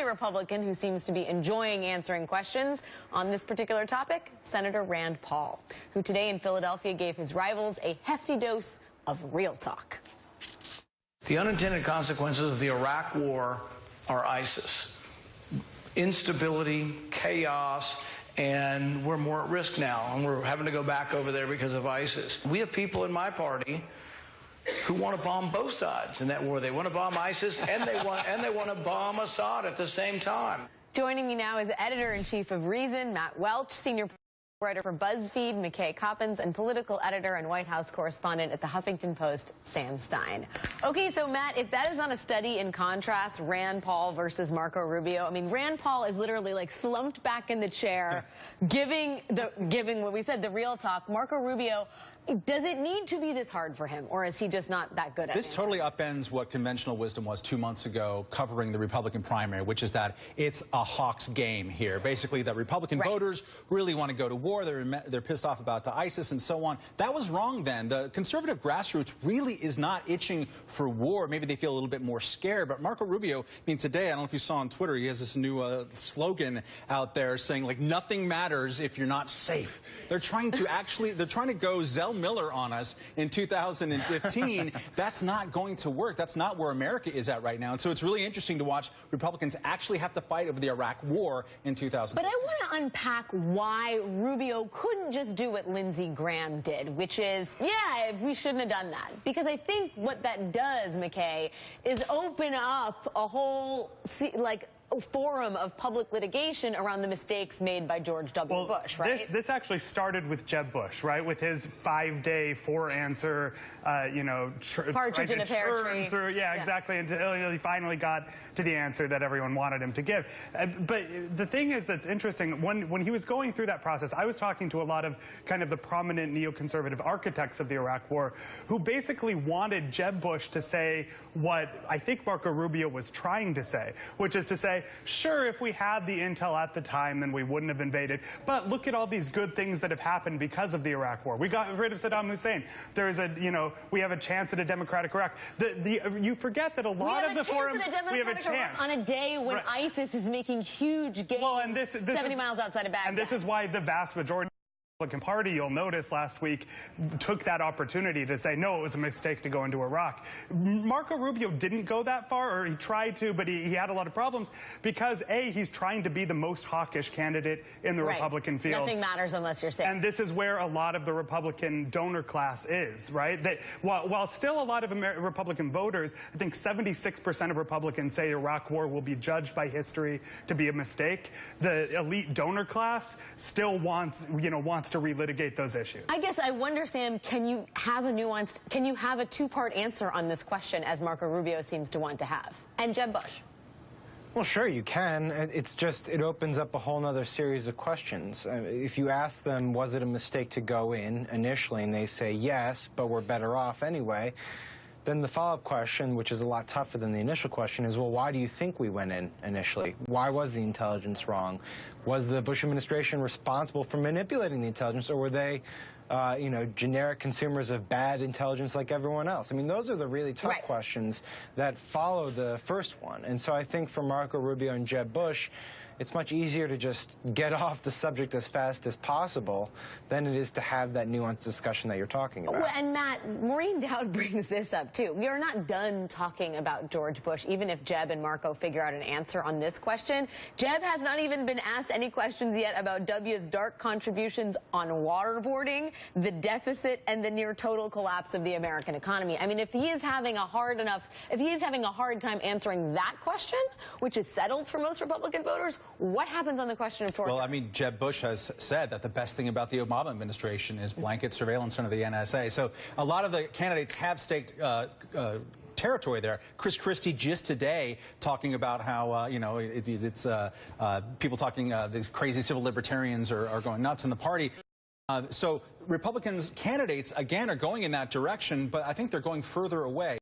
Republican who seems to be enjoying answering questions on this particular topic, Senator Rand Paul, who today in Philadelphia gave his rivals a hefty dose of real talk. The unintended consequences of the Iraq war are ISIS. Instability, chaos, and we're more at risk now, and we're having to go back over there because of ISIS. We have people in my party who want to bomb both sides in that war. They want to bomb ISIS and they want to bomb Assad at the same time. Joining me now is editor-in-chief of Reason, Matt Welch, senior writer for BuzzFeed, McKay Coppins, and political editor and White House correspondent at the Huffington Post, Sam Stein. Okay, so Matt, if that is not a study in contrast, Rand Paul versus Marco Rubio, I mean, Rand Paul is literally like slumped back in the chair, giving what we said, the real talk. Marco Rubio, does it need to be this hard for him, or is he just not that good at it? This totally upends what conventional wisdom was 2 months ago covering the Republican primary, which is that it's a Hawks game here. Basically, that Republican voters really want to go to war. They're pissed off about the ISIS and so on. That was wrong then. The conservative grassroots really is not itching for war. Maybe they feel a little bit more scared. But Marco Rubio, I mean, today, I don't know if you saw on Twitter, he has this new slogan out there saying, like, nothing matters if you're not safe. They're trying to go Zell Miller on us in 2015. That's not going to work. That's not where America is at right now. And so it's really interesting to watch Republicans actually have to fight over the Iraq war in 2015. But I want to unpack why Rubio couldn't just do what Lindsey Graham did, which is, yeah, we shouldn't have done that. Because I think what that does, McKay, is open up a whole, forum of public litigation around the mistakes made by George W. Bush, right? This actually started with Jeb Bush, right? With his 5-day, 4-answer, partridge in a pear tree. Through, yeah, exactly, until he finally got to the answer that everyone wanted him to give. But the thing is that's interesting, when he was going through that process, I was talking to a lot of kind of the prominent neoconservative architects of the Iraq War who basically wanted Jeb Bush to say what I think Marco Rubio was trying to say, which is to say, sure, if we had the intel at the time, then we wouldn't have invaded. But look at all these good things that have happened because of the Iraq War. We got rid of Saddam Hussein. There's we have a chance at a democratic Iraq. You forget that a lot of the forum, we have a chance on a day when ISIS is making huge gains. Well, and this 70 miles outside of Baghdad. And this is why the vast majority of the Republican Party, you'll notice last week, took that opportunity to say, no, it was a mistake to go into Iraq. Marco Rubio didn't go that far, or he tried to, but he had a lot of problems because, A, he's trying to be the most hawkish candidate in the Republican field. Nothing matters unless you're safe. And this is where a lot of the Republican donor class is, right? While still a lot of Republican voters, I think 76% of Republicans say the Iraq War will be judged by history to be a mistake. The elite donor class still wants to relitigate those issues. I guess I wonder, Sam, can you have a two-part answer on this question, as Marco Rubio seems to want to have, and Jeb Bush? Well, sure, you can. It's just, it opens up a whole other series of questions. If you ask them, was it a mistake to go in initially, and they say yes, but we're better off anyway, then the follow-up question, which is a lot tougher than the initial question, is, well, why do you think we went in initially? Why was the intelligence wrong? Was the Bush administration responsible for manipulating the intelligence, or were they, generic consumers of bad intelligence like everyone else? I mean, those are the really tough questions that follow the first one. And so I think for Marco Rubio and Jeb Bush, it's much easier to just get off the subject as fast as possible than it is to have that nuanced discussion that you're talking about. Well, and Matt, Maureen Dowd brings this up too. We are not done talking about George Bush, even if Jeb and Marco figure out an answer on this question. Jeb has not even been asked any questions yet about W's dark contributions on waterboarding, the deficit, and the near total collapse of the American economy. I mean, if he is having a hard time answering that question, which is settled for most Republican voters, what happens on the question of torture? Well, I mean, Jeb Bush has said that the best thing about the Obama administration is blanket surveillance under the NSA. So a lot of the candidates have staked territory there. Chris Christie just today talking about how, people talking, these crazy civil libertarians are going nuts in the party. So Republicans candidates, again, are going in that direction, but I think they're going further away.